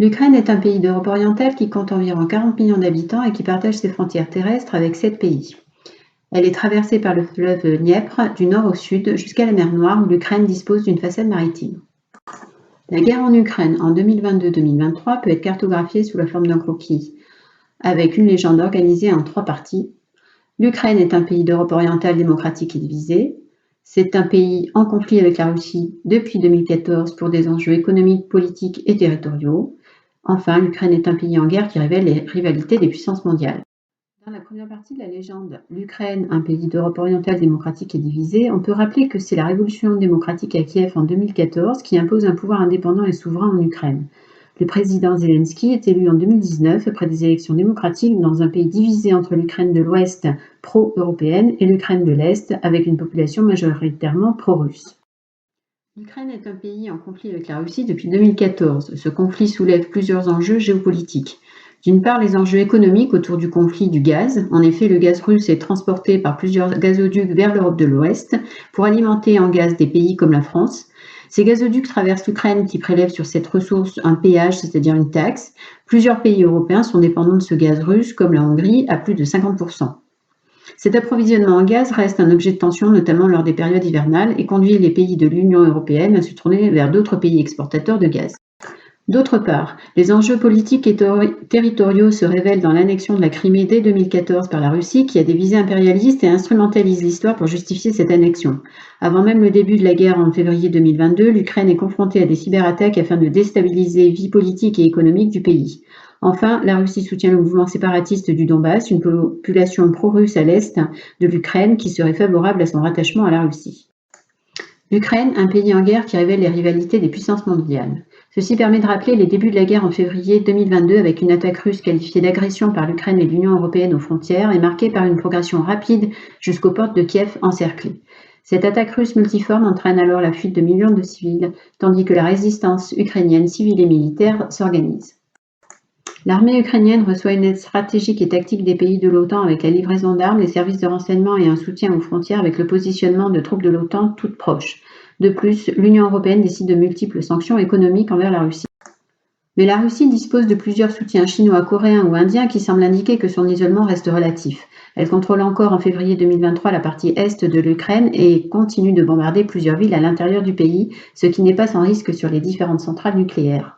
L'Ukraine est un pays d'Europe orientale qui compte environ 40 millions d'habitants et qui partage ses frontières terrestres avec 7 pays. Elle est traversée par le fleuve Dniepr du nord au sud jusqu'à la mer Noire où l'Ukraine dispose d'une façade maritime. La guerre en Ukraine en 2022-2023 peut être cartographiée sous la forme d'un croquis, avec une légende organisée en 3 parties. L'Ukraine est un pays d'Europe orientale démocratique et divisé. C'est un pays en conflit avec la Russie depuis 2014 pour des enjeux économiques, politiques et territoriaux. Enfin, l'Ukraine est un pays en guerre qui révèle les rivalités des puissances mondiales. Dans la première partie de la légende, l'Ukraine, un pays d'Europe orientale démocratique et divisé, on peut rappeler que c'est la révolution démocratique à Kiev en 2014 qui impose un pouvoir indépendant et souverain en Ukraine. Le président Zelensky est élu en 2019 après des élections démocratiques dans un pays divisé entre l'Ukraine de l'Ouest pro-européenne et l'Ukraine de l'Est avec une population majoritairement pro-russe. L'Ukraine est un pays en conflit avec la Russie depuis 2014. Ce conflit soulève plusieurs enjeux géopolitiques. D'une part, les enjeux économiques autour du conflit du gaz. En effet, le gaz russe est transporté par plusieurs gazoducs vers l'Europe de l'Ouest pour alimenter en gaz des pays comme la France. Ces gazoducs traversent l'Ukraine qui prélève sur cette ressource un péage, c'est-à-dire une taxe. Plusieurs pays européens sont dépendants de ce gaz russe, comme la Hongrie, à plus de 50%. Cet approvisionnement en gaz reste un objet de tension, notamment lors des périodes hivernales, et conduit les pays de l'Union européenne à se tourner vers d'autres pays exportateurs de gaz. D'autre part, les enjeux politiques et territoriaux se révèlent dans l'annexion de la Crimée dès 2014 par la Russie, qui a des visées impérialistes et instrumentalise l'histoire pour justifier cette annexion. Avant même le début de la guerre en février 2022, l'Ukraine est confrontée à des cyberattaques afin de déstabiliser vie politique et économique du pays. Enfin, la Russie soutient le mouvement séparatiste du Donbass, une population pro-russe à l'est de l'Ukraine qui serait favorable à son rattachement à la Russie. L'Ukraine, un pays en guerre qui révèle les rivalités des puissances mondiales. Ceci permet de rappeler les débuts de la guerre en février 2022 avec une attaque russe qualifiée d'agression par l'Ukraine et l'Union européenne aux frontières et marquée par une progression rapide jusqu'aux portes de Kiev encerclées. Cette attaque russe multiforme entraîne alors la fuite de millions de civils, tandis que la résistance ukrainienne civile et militaire s'organise. L'armée ukrainienne reçoit une aide stratégique et tactique des pays de l'OTAN avec la livraison d'armes, les services de renseignement et un soutien aux frontières avec le positionnement de troupes de l'OTAN toutes proches. De plus, l'Union européenne décide de multiples sanctions économiques envers la Russie. Mais la Russie dispose de plusieurs soutiens chinois, coréens ou indiens qui semblent indiquer que son isolement reste relatif. Elle contrôle encore en février 2023 la partie est de l'Ukraine et continue de bombarder plusieurs villes à l'intérieur du pays, ce qui n'est pas sans risque sur les différentes centrales nucléaires.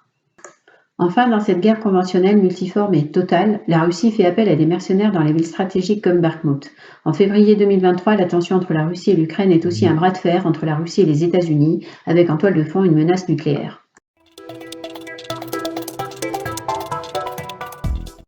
Enfin, dans cette guerre conventionnelle multiforme et totale, la Russie fait appel à des mercenaires dans les villes stratégiques comme Bakhmut. En février 2023, la tension entre la Russie et l'Ukraine est aussi un bras de fer entre la Russie et les États-Unis, avec en toile de fond une menace nucléaire.